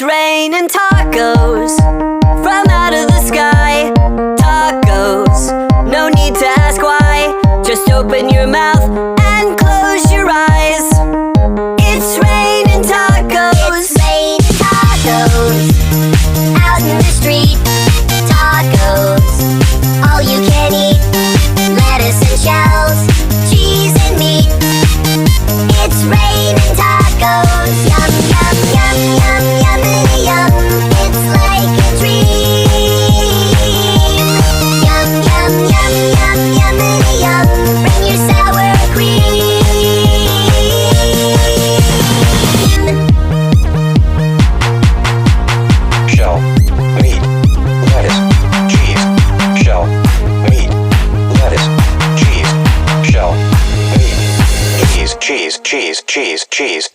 raining tacos from out of the sky. Tacos, no need to ask why. Just open your mouth and close your eyes. It's raining tacos. It's raining tacos out in the street. Tacos, all you can eat. Lettuce and shells, cheese and meat. It's raining tacos. Yum, yum, yum, yum, yummity yum. It's like a dream. Yum, yum, yum, yum, yummity yum. Bring your sour cream. Shell, meat, lettuce, cheese. Shell, meat, lettuce, cheese. Shell, meat, cheese, cheese, cheese, cheese, cheese.